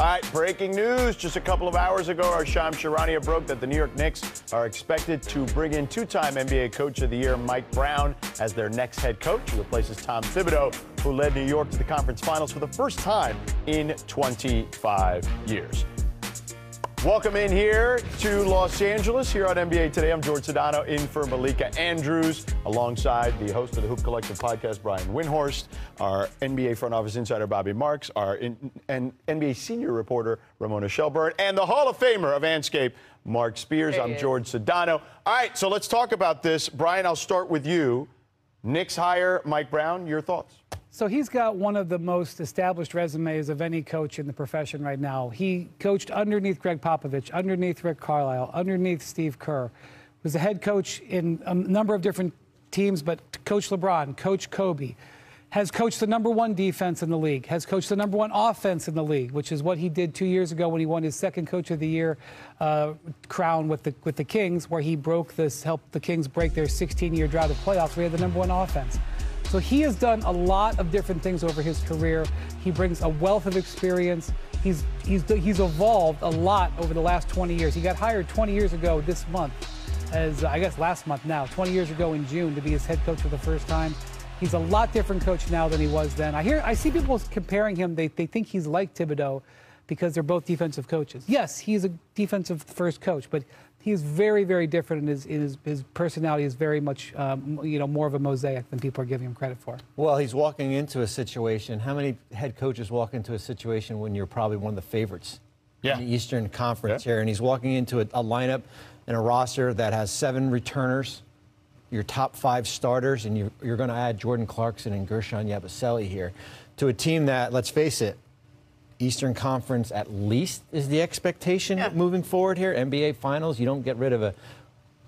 All right, breaking news. Just a couple of hours ago, our Shams Charania broke that the New York Knicks are expected to bring in two-time NBA Coach of the Year Mike Brown as their next head coach. He replaces Tom Thibodeau, who led New York to the conference finals for the first time in 25 years. Welcome in here to Los Angeles here on NBA Today. I'm George Sedano in for Malika Andrews, alongside the host of the Hoop Collective podcast, Brian Windhorst, our NBA front office insider, Bobby Marks, our NBA senior reporter, Ramona Shelburne, and the Hall of Famer of Anscape, Mark Spears. I'm George Sedano. All right, so let's talk about this. Brian, I'll start with you. Knicks hire Mike Brown. Your thoughts? So he's got one of the most established resumes of any coach in the profession right now. He coached underneath Greg Popovich, underneath Rick Carlisle, underneath Steve Kerr. Was the head coach in a number of different teams, but Coach LeBron, Coach Kobe. Has coached the #1 defense in the league, has coached the #1 offense in the league, which is what he did 2 years ago when he won his second Coach of the Year crown with the Kings, where he helped the Kings break their 16-year drought of playoffs, where he had the #1 offense. So he has done a lot of different things over his career. He brings a wealth of experience. He's evolved a lot over the last 20 years. He got hired 20 years ago this month, I guess last month now, 20 years ago in June, to be his head coach for the first time. He's a lot different coach now than he was then. I see people comparing him. They think he's like Thibodeau because they're both defensive coaches. Yes, he's a defensive first coach, but he's very, very different, and his personality is very much, more of a mosaic than people are giving him credit for. Well, he's walking into a situation. How many head coaches walk into a situation when you're probably one of the favorites in the Eastern Conference here? And he's walking into a lineup and a roster that has 7 returners, your top 5 starters, and you're going to add Jordan Clarkson and Gershon Yabusele here to a team that, let's face it, Eastern Conference at least is the expectation moving forward here. NBA Finals, you don't get rid of a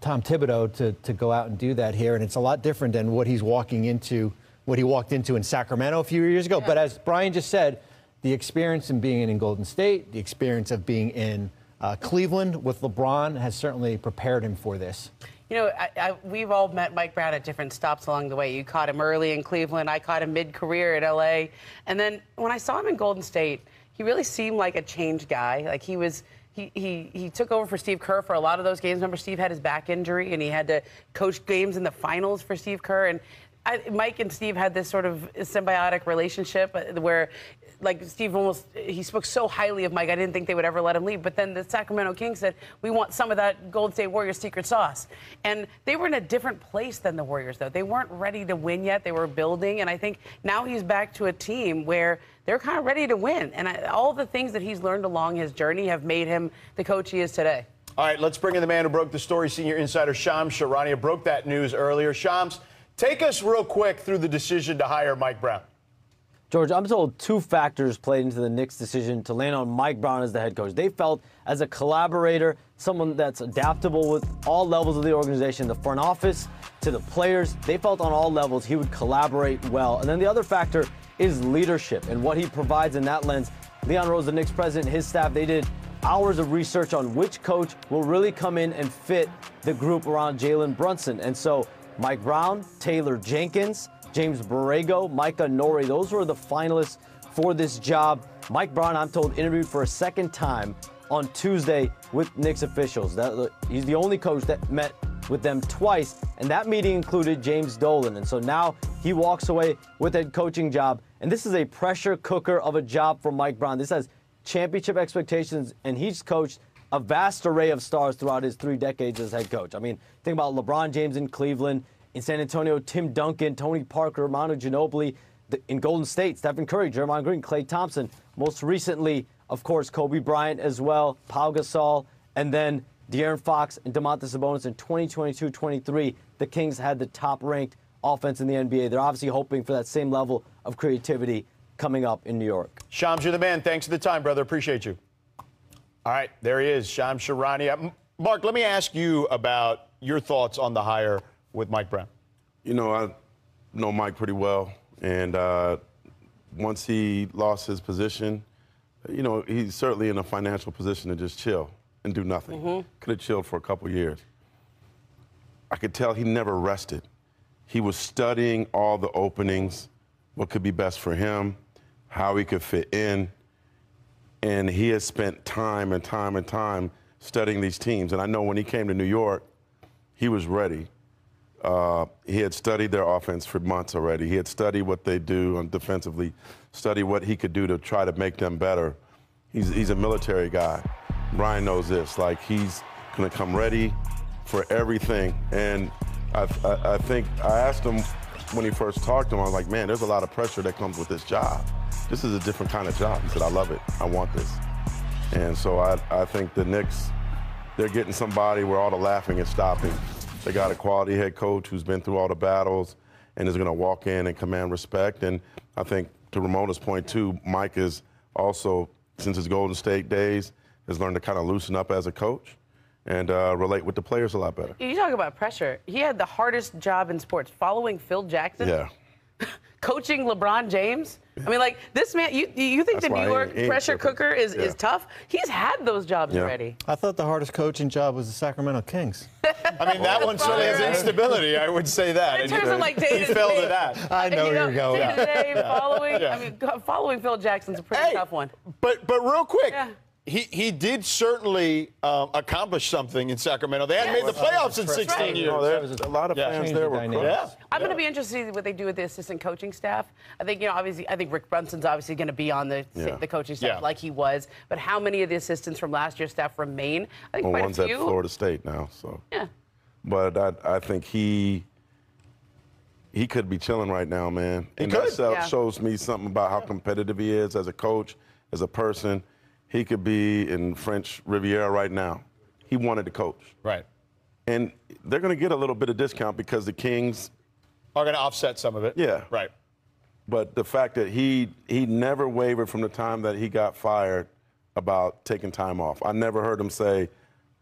Tom Thibodeau to go out and do that here, and it's a lot different than what he walked into in Sacramento a few years ago. But as Brian just said, the experience in being in Golden State, the experience of being in Cleveland with LeBron has certainly prepared him for this. You know, we've all met Mike Brown at different stops along the way. You caught him early in Cleveland. I caught him mid-career at L.A. And then when I saw him in Golden State, he really seemed like a changed guy. Like he took over for Steve Kerr for a lot of those games. Remember, Steve had his back injury, and he had to coach games in the finals for Steve Kerr. And Mike and Steve had this sort of symbiotic relationship where, like, Steve he spoke so highly of Mike, I didn't think they would ever let him leave. But then the Sacramento Kings said, we want some of that Golden State Warriors secret sauce. And they were in a different place than the Warriors, though. They weren't ready to win yet. They were building. And I think now he's back to a team where they're kind of ready to win. And all the things that he's learned along his journey have made him the coach he is today. All right, let's bring in the man who broke the story. Senior insider Shams Charania broke that news earlier. Shams, take us real quick through the decision to hire Mike Brown. George, I'm told 2 factors played into the Knicks' decision to land on Mike Brown as the head coach. They felt as a collaborator, someone that's adaptable with all levels of the organization, the front office to the players. They felt on all levels he would collaborate well. And then the other factor is leadership and what he provides in that lens. Leon Rose, the Knicks president, his staff, they did hours of research on which coach will really come in and fit the group around Jalen Brunson. And so Mike Brown, Taylor Jenkins, James Borrego, Micah Nori, those were the finalists for this job. Mike Brown, I'm told, interviewed for a second time on Tuesday with Knicks officials. He's the only coach that met with them twice, and that meeting included James Dolan. And so now he walks away with a head coaching job, and this is a pressure cooker of a job for Mike Brown. This has championship expectations, and he's coached a vast array of stars throughout his 3 decades as head coach. I mean, think about LeBron James in Cleveland, in San Antonio, Tim Duncan, Tony Parker, Manu Ginobili, in Golden State, Stephen Curry, Draymond Green, Klay Thompson. Most recently, of course, Kobe Bryant as well, Pau Gasol, and then De'Aaron Fox and Domantas Sabonis in 2022-23. The Kings had the top-ranked offense in the NBA. They're obviously hoping for that same level of creativity coming up in New York. Shams, you're the man. Thanks for the time, brother. Appreciate you. All right, there he is, Shams Charania. Mark, let me ask you about your thoughts on the hire with Mike Brown. You know, I know Mike pretty well, and once he lost his position, you know, he's certainly in a financial position to just chill and do nothing. Could have chilled for a couple years. I could tell he never rested. He was studying all the openings, what could be best for him, how he could fit in. And he has spent time and time and time studying these teams. And I know when he came to New York, he was ready. He had studied their offense for months already. He had studied what they do on defensively, studied what he could do to try to make them better. He's a military guy. Brian knows this. Like, he's going to come ready for everything. And I think I asked him when he first talked to him, I was like, man, there's a lot of pressure that comes with this job. This is a different kind of job. He said, I love it. I want this. And so I think the Knicks, they're getting somebody where all the laughing is stopping. They got a quality head coach who's been through all the battles and is going to walk in and command respect. And I think, to Ramona's point, too, Mike is also, since his Golden State days, has learned to kind of loosen up as a coach and relate with the players a lot better. You talk about pressure. He had the hardest job in sports, following Phil Jackson. Yeah. Coaching LeBron James. I mean, like, this man, you think That's the New York pressure cooker is tough? He's had those jobs already. I thought the hardest coaching job was the Sacramento Kings. I mean, that one certainly has instability, I would say that. In terms of, like, he fell to that. I know where you're going. Day-to-day following, I mean, following Phil Jackson's a pretty tough one. But real quick, he did certainly accomplish something in Sacramento. They hadn't made the playoffs in 16 years. There's a lot of fans there were crooks. I'm going to be interested to see what they do with the assistant coaching staff. I think, obviously, I think Rick Brunson's obviously going to be on the coaching staff like he was. But how many of the assistants from last year's staff remain? I think quite one's a few. at Florida State now, so. Yeah. But I think he could be chilling right now, man. And that shows me something about how competitive he is as a coach, as a person. He could be in French Riviera right now. He wanted to coach. Right. And they're going to get a little bit of discount because the Kings are going to offset some of it. Yeah. Right. But the fact that he never wavered from the time that he got fired about taking time off. I never heard him say,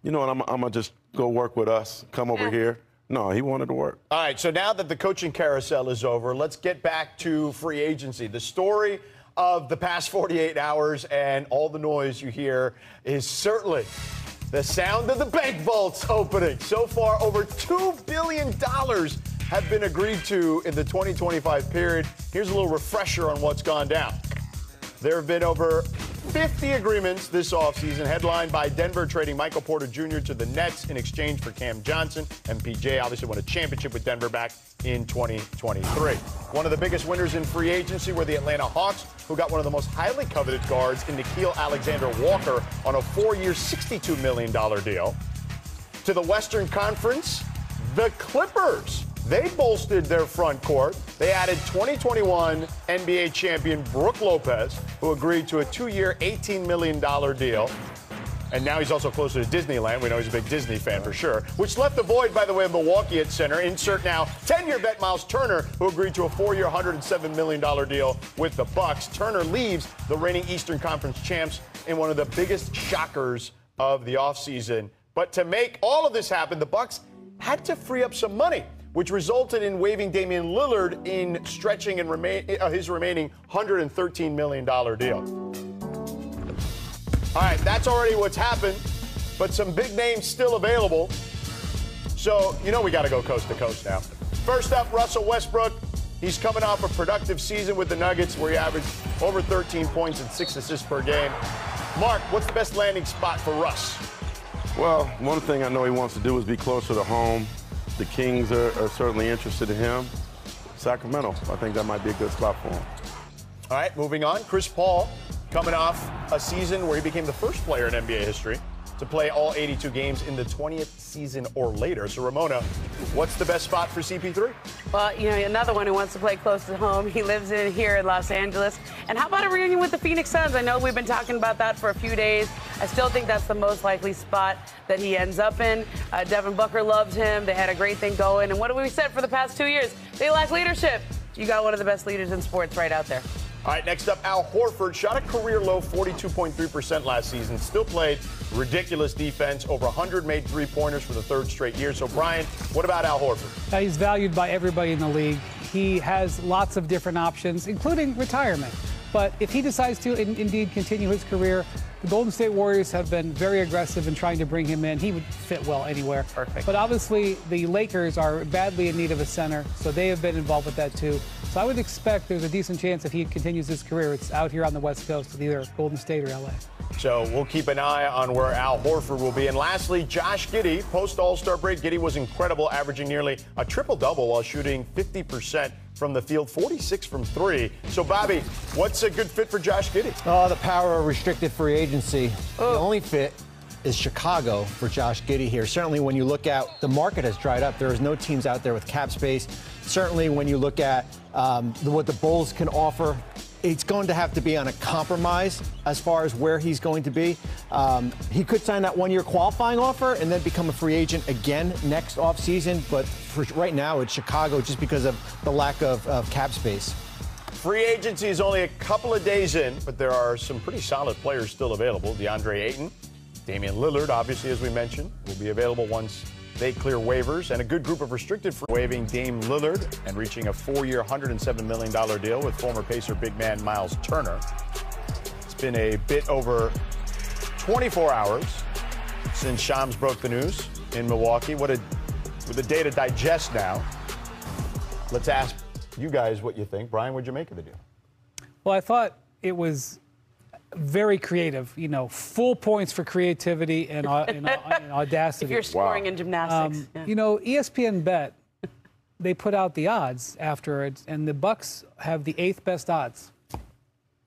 you know what, I'm going to just go work with us, come over here. No, he wanted to work. All right, so now that the coaching carousel is over, let's get back to free agency. The story of the past 48 hours and all the noise you hear is certainly the sound of the bank vaults opening. So far, over $2 billion have been agreed to in the 2025 period. Here's a little refresher on what's gone down. There have been over 50 agreements this offseason, headlined by Denver trading Michael Porter Jr. to the Nets in exchange for Cam Johnson. MPJ obviously won a championship with Denver back in 2023. One of the biggest winners in free agency were the Atlanta Hawks, who got one of the most highly coveted guards in Nickeil Alexander-Walker on a 4-year, $62 million deal. To the Western Conference, the Clippers. They bolstered their front court. They added 2021 NBA champion Brook Lopez, who agreed to a 2-year, $18 million deal. And now he's also closer to Disneyland. We know he's a big Disney fan for sure. Which left the void, by the way, of Milwaukee at center. Insert now 10-year vet Miles Turner, who agreed to a 4-year, $107 million deal with the Bucks. Turner leaves the reigning Eastern Conference champs in one of the biggest shockers of the offseason. But to make all of this happen, the Bucks had to free up some money, which resulted in waiving Damian Lillard in stretching and his remaining $113 million deal. All right, that's already what's happened, but some big names still available. So, we got to go coast to coast now. First up, Russell Westbrook. He's coming off a productive season with the Nuggets where he averaged over 13 points and 6 assists per game. Mark, what's the best landing spot for Russ? Well, one thing I know he wants to do is be closer to home. The Kings are certainly interested in him. Sacramento, I think that might be a good spot for him. All right, moving on. Chris Paul coming off a season where he became the first player in NBA history to play all 82 games in the 20th season or later. So, Ramona, what's the best spot for CP3? Well, another one who wants to play close to home. He lives here in Los Angeles. And how about a reunion with the Phoenix Suns? I know we've been talking about that for a few days. I still think that's the most likely spot that he ends up in. Devin Booker loves him. They had a great thing going. And what have we said for the past 2 years? They lack leadership. You got one of the best leaders in sports right out there. All right, next up, Al Horford shot a career-low 42.3% last season. Still played ridiculous defense. Over 100 made three-pointers for the third straight year. So, Brian, what about Al Horford? He's valued by everybody in the league. He has lots of different options, including retirement. But if he decides to indeed continue his career, the Golden State Warriors have been very aggressive in trying to bring him in. He would fit well anywhere. Perfect. But obviously, the Lakers are badly in need of a center, so they have been involved with that too. So I would expect there's a decent chance if he continues his career, it's out here on the West Coast with either Golden State or LA. So we'll keep an eye on where Al Horford will be. And lastly, Josh Giddey, post-All-Star break. Giddey was incredible, averaging nearly a triple-double while shooting 50% from the field, 46 from three. So, Bobby, what's a good fit for Josh Giddey? Oh, the power of restricted free agency. The only fit is Chicago for Josh Giddey here. Certainly when you look at the market has dried up. There is no teams out there with cap space. Certainly when you look at what the Bulls can offer, it's going to have to be on a compromise as far as where he's going to be. He could sign that one-year qualifying offer and then become a free agent again next offseason. But for right now, it's Chicago just because of the lack of cap space. Free agency is only a couple of days in, but there are some pretty solid players still available. DeAndre Ayton, Damian Lillard, obviously, as we mentioned, will be available once they clear waivers, and a good group of restricted free waiving Dame Lillard and reaching a 4-year, $107 million deal with former Pacer big man Miles Turner. It's been a bit over 24 hours since Shams broke the news in Milwaukee. With a day to digest now, let's ask you guys what you think. Brian, what'd you make of the deal? Well, I thought it was very creative, full points for creativity and audacity. If you're scoring in gymnastics. ESPN Bet, they put out the odds after it, and the Bucks have the 8th best odds.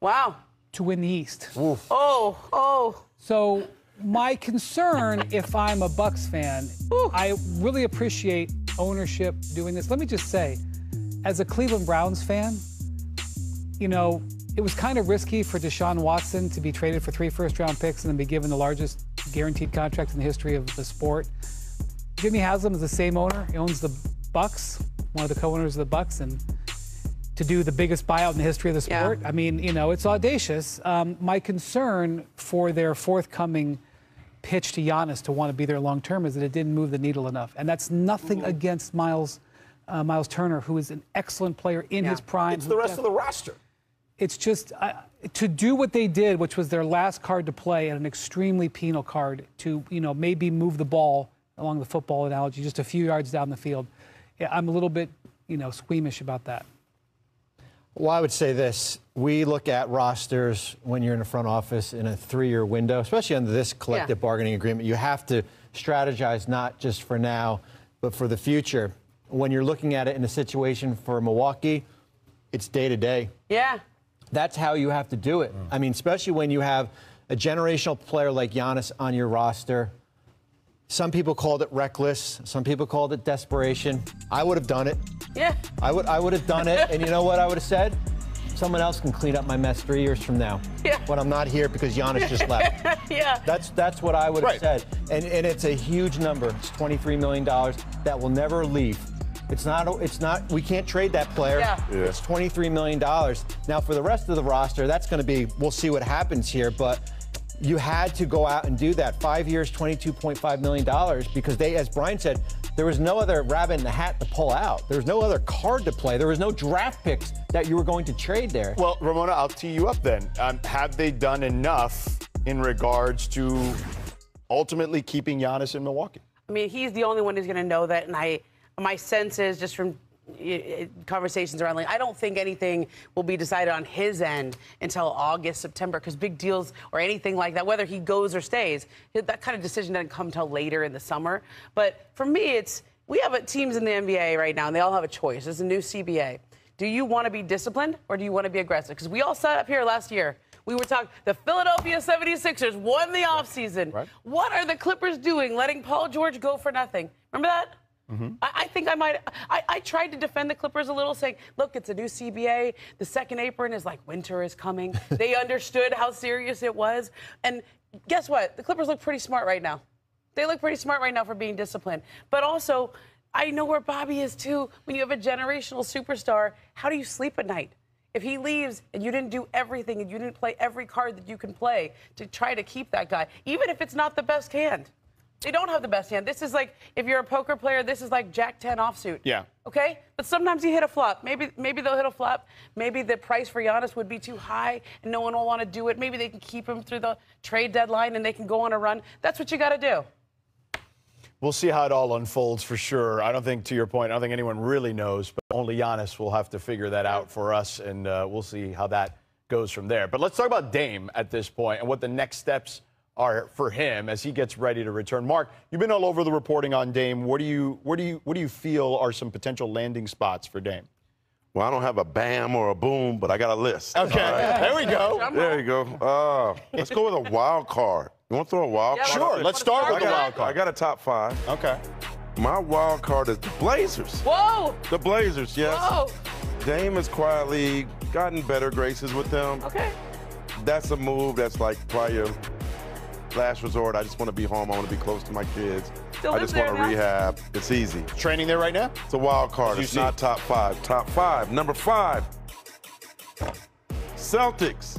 Wow. To win the East. Oof. Oh. So my concern, if I'm a Bucks fan, I really appreciate ownership doing this. Let me just say, as a Cleveland Browns fan, it was kind of risky for Deshaun Watson to be traded for 3 first-round picks and then be given the largest guaranteed contract in the history of the sport. Jimmy Haslam is the same owner. He owns the Bucks, one of the co-owners of the Bucks, and to do the biggest buyout in the history of the sport. Yeah. I mean, it's audacious. My concern for their forthcoming pitch to Giannis to want to be there long-term is that it didn't move the needle enough. And that's nothing against Miles Turner, who is an excellent player in his prime. It's the rest of the roster. It's just to do what they did, which was their last card to play and an extremely penal card to, maybe move the ball along the football analogy just a few yards down the field. Yeah, I'm a little bit, squeamish about that. Well, I would say this. We look at rosters when you're in the front office in a 3-year window, especially under this collective bargaining agreement. You have to strategize not just for now, but for the future. When you're looking at it in a situation for Milwaukee, it's day to day. Yeah. That's how you have to do it. I mean, especially when you have a generational player like Giannis on your roster. Some people called it reckless. Some people called it desperation. I would have done it. Yeah. I would have done it. And you know what I would have said? Someone else can clean up my mess 3 years from now. Yeah. When I'm not here because Giannis just left. Yeah. That's what I would have said. And it's a huge number. It's $23 million that will never leave. It's not, we can't trade that player. Yeah. It's $23 million. Now, for the rest of the roster, that's going to be, we'll see what happens here, but you had to go out and do that. 5 years, $22.5 million, because they, as Brian said, there was no other rabbit in the hat to pull out. There was no other card to play. There was no draft picks that you were going to trade there. Well, Ramona, I'll tee you up then. Have they done enough in regards to ultimately keeping Giannis in Milwaukee? I mean, he's the only one who's going to know that, and my sense is just from conversations around, I don't think anything will be decided on his end until August, September, because big deals or anything like that, whether he goes or stays, that kind of decision doesn't come till later in the summer. But for me, we have teams in the NBA right now, and they all have a choice. There's a new CBA. Do you want to be disciplined or do you want to be aggressive? Because we all sat up here last year. We were talking, the Philadelphia 76ers won the offseason. Right. What are the Clippers doing, letting Paul George go for nothing? Remember that? Mm-hmm. I think I tried to defend the Clippers a little, saying, look, it's a new CBA. The second apron is like winter is coming. They understood how serious it was. And guess what? The Clippers look pretty smart right now. They look pretty smart right now for being disciplined. But also, I know where Bobby is, too. When you have a generational superstar, how do you sleep at night? If he leaves and you didn't do everything and you didn't play every card that you can play to try to keep that guy, even if it's not the best hand. They don't have the best hand. This is like, if you're a poker player, this is like Jack 10 offsuit. Yeah. Okay? But sometimes you hit a flop. Maybe they'll hit a flop. Maybe the price for Giannis would be too high and no one will want to do it. Maybe they can keep him through the trade deadline and they can go on a run. That's what you got to do. We'll see how it all unfolds for sure. I don't think, to your point, I don't think anyone really knows, but only Giannis will have to figure that out for us, and we'll see how that goes from there. But let's talk about Dame at this point and what the next steps are for him as he gets ready to return. Mark, you've been all over the reporting on Dame. What do you feel are some potential landing spots for Dame? Well, I don't have a bam or a boom, but I got a list. Okay, right. There we go. There you go. Let's go with a wild card. You want to throw a wild card? Sure, let's start with the wild card. I got a top 5. Okay. My wild card is the Blazers. Whoa! The Blazers, yes. Whoa! Dame has quietly gotten better graces with them. Okay. That's a move that's like probably your last resort. I just want to be home. I want to be close to my kids. I just want to rehab. It's easy. Training there right now? It's a wild card. It's not top 5. Top 5. Number 5. Celtics.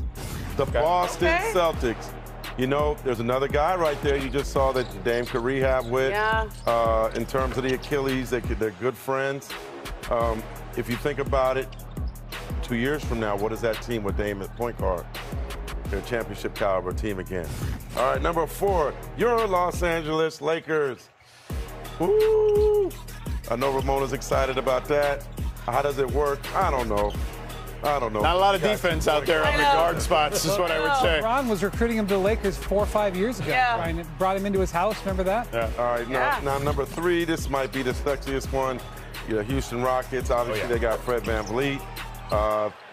The Boston Celtics. You know, there's another guy right there you just saw that Dame could rehab with. Yeah. In terms of the Achilles, they're good friends. If you think about it, 2 years from now, what is that team with Dame at point guard? They're a championship caliber team again. All right, number 4, your Los Angeles Lakers. Woo! I know Ramona's excited about that. How does it work? I don't know. Not a lot of defense out there on the guard spots is what I would say. Ron was recruiting him to the Lakers 4 or 5 years ago. Yeah. Brian brought him into his house. Remember that? Yeah. All right, now number 3, this might be the sexiest one. Your Houston Rockets, obviously they got Fred VanVleet.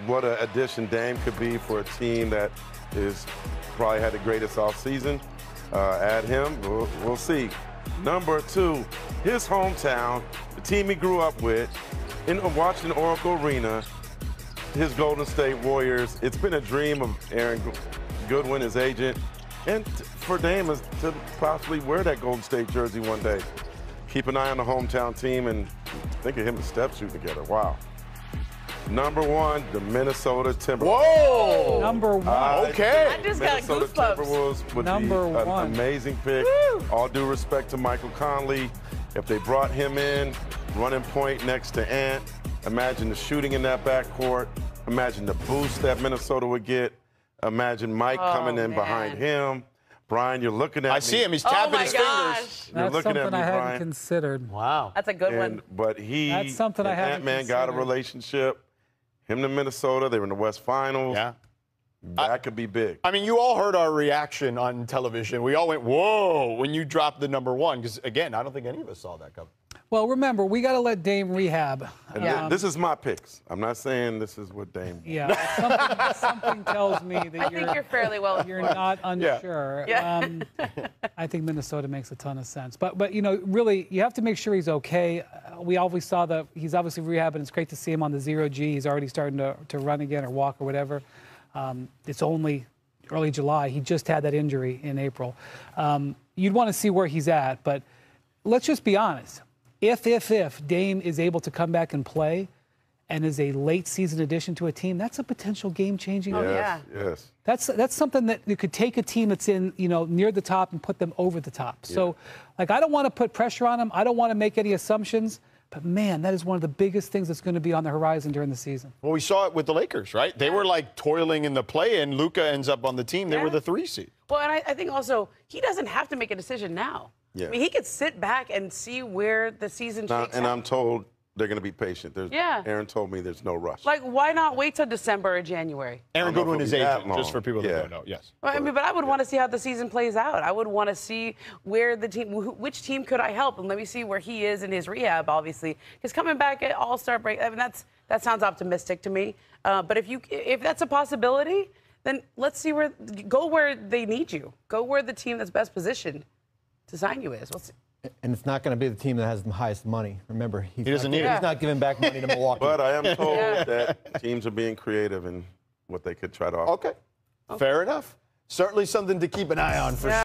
What an addition Dame could be for a team that is probably had the greatest offseason. Add him, we'll see. Number 2, his hometown, the team he grew up with, in Washington Oracle Arena, his Golden State Warriors. It's been a dream of Aaron Goodwin, his agent, and for Dame to possibly wear that Golden State jersey one day. Keep an eye on the hometown team and think of him and Steph shooting together. Wow. Number 1, the Minnesota Timberwolves. Whoa! Number 1. Okay. I just got Minnesota goosebumps. Timberwolves would Number be an 1. amazing pick. Woo! All due respect to Michael Conley. If they brought him in, running point next to Ant, imagine the shooting in that backcourt. Imagine the boost that Minnesota would get. Imagine Mike coming in behind him. Brian, you're looking at me. I see him. He's tapping his fingers. You're That's looking something at me, I hadn't Brian. considered. Wow. That's a good one. But he That's something I and haven't Ant-Man got a considered. relationship. Him to Minnesota, they were in the West Finals. Yeah. That could be big. I mean, you all heard our reaction on television. We all went, whoa, when you dropped the number 1. Because, again, I don't think any of us saw that coming. Well, remember, we got to let Dame rehab. And this is my picks. I'm not saying this is what Dame. Yeah, something tells me that I think you're fairly well you're not unsure. Yeah. I think Minnesota makes a ton of sense. But you know, really, you have to make sure he's okay. We always saw that he's obviously rehabbing. It's great to see him on the 0G. He's already starting to run again or walk or whatever. It's only early July. He just had that injury in April. You'd want to see where he's at. But let's just be honest. If Dame is able to come back and play and is a late season addition to a team, that's a potential game-changing. Yes. That's something that you could take a team that's in, you know, near the top and put them over the top. So, like, I don't want to put pressure on him. I don't want to make any assumptions. But, man, that is one of the biggest things that's going to be on the horizon during the season. Well, we saw it with the Lakers, right? They were, like, toiling in the play-in. Luka ends up on the team. They were the 3 seed. Well, and I think also he doesn't have to make a decision now. Yeah. I mean, he could sit back and see where the season shakes And out. I'm told they're going to be patient. Aaron told me there's no rush. Like, why not wait till December or January? Aaron Goodwin is agent, just for people that don't know. Yes. Well, I mean, but I would want to see how the season plays out. I would want to see where the team, which team could I help, and let me see where he is in his rehab. Obviously, because coming back at All-Star break, I mean, that sounds optimistic to me. But if that's a possibility, then let's see go where they need you. Go where the team that's best positioned to sign you is. We'll see. And it's not going to be the team that has the highest money. Remember, He doesn't need it. He's not giving back money to Milwaukee. But I am told that teams are being creative in what they could try to offer. Okay. Fair enough. Certainly something to keep an eye on for sure.